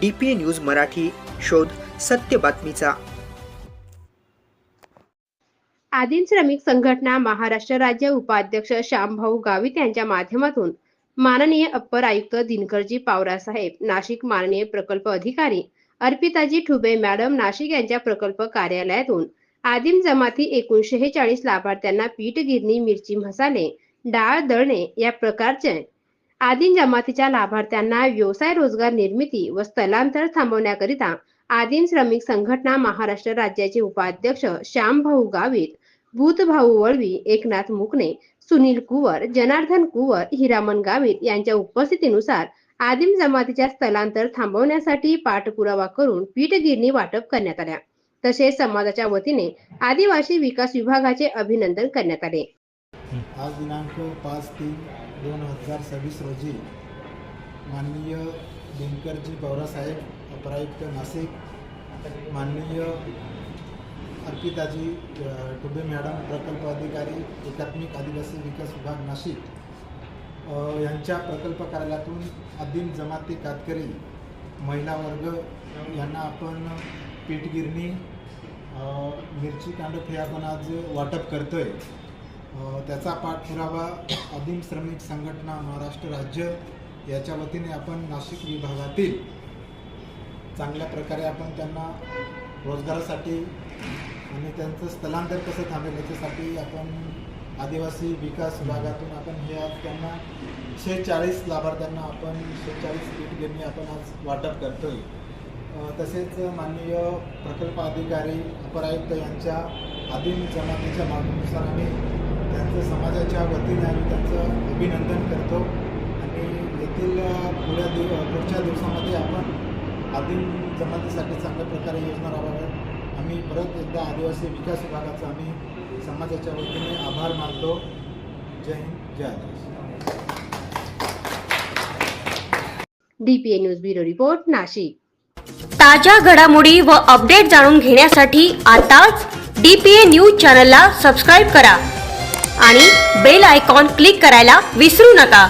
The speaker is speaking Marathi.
DPA न्यूज मराठी, शोध सत्य बातमीचा। आदिम श्रमिक संघटना महाराष्ट्र राज्य उपाध्यक्ष श्यामभाऊ गावित यांच्या माध्यमातून माननीय अप्पर आयुक्त दिनकरजी पावरा साहेब नाशिक, माननीय प्रकल्प अधिकारी अर्पिताजी ठुबे मॅडम नाशिक यांच्या प्रकल्प कार्यालयातून आदिम जमाती एकूण 46 लाभार्थ्यांना पीठ गिरणी, मिरची मसाले, डाळ दळणे या प्रकारचे आदिम जमातीच्या लाभार्थ्यांना व्यवसाय रोजगार निर्मिती व स्थलांतर थांबवण्याकरिता आदिम श्रमिक संघटना महाराष्ट्र राज्याचे उपाध्यक्ष श्यामभाऊ गावित, भूतभाऊ वळवी, एकनाथ मुकणे, सुनील कुवर, जनार्दन कुवर, हिरामन गावित यांच्या उपस्थितीनुसार आदिम जमातीच्या स्थलांतर थांबवण्यासाठी पाठपुरावा करून पीठगिरणी वाटप करण्यात आल्या। तसेच समाजाच्या वतीने आदिवासी विकास विभागाचे अभिनंदन करण्यात आले। आज दिनांक 5/3/2026 रोजी माननीय दिनकरजी पावरा साहेब, अपर आयुक्त नाशिक, माननीय अर्पिताजी ठुबे मॅडम, प्रकल्प अधिकारी एकात्मिक आदिवासी विकास विभाग नाशिक यांच्या प्रकल्प कार्यालयातून आदिम जमाती कातकरी महिला वर्ग यांना आपण पीठगिरणी, मिरची कांडप हे आपण आज वाटप करतोय। त्याचा पाठपुरावा आदिम श्रमिक संघटना महाराष्ट्र राज्य याच्या वतीने आपण नाशिक विभागातील चांगल्या प्रकारे आपण त्यांना रोजगारासाठी आणि त्यांचं स्थलांतर कसं थांबेल याच्यासाठी आपण आदिवासी विकास विभागातून आपण हे आज त्यांना 46 लाभार्थ्यांना आपण 46 पीठगिरणी आपण आज वाटप करतोय। तसेच माननीय प्रकल्प अधिकारी अपर आयुक्त यांच्या आदिम जमातीच्या मागणीनुसार आम्ही त्यांचं समाजाच्या वतीने आम्ही त्यांचं अभिनंदन करतो आणि येथील पुढच्या दिवसामध्ये आपण आदिम जमातीसाठी चांगल्या प्रकारे योजना राबवाव्यात। आम्ही परत एकदा आदिवासी विकास विभागाचा आम्ही समाजाच्या वतीने आभार मानतो। जय हिंद, जय आदिवासी। DPA news bureau report, Nashik. ताज्या घडामोडी व अपडेट जाणून घेण्यासाठी आताच DPA न्यूज चॅनलला सबस्क्राईब करा आणि बेल आयकॉन क्लिक करायला विसरू नका।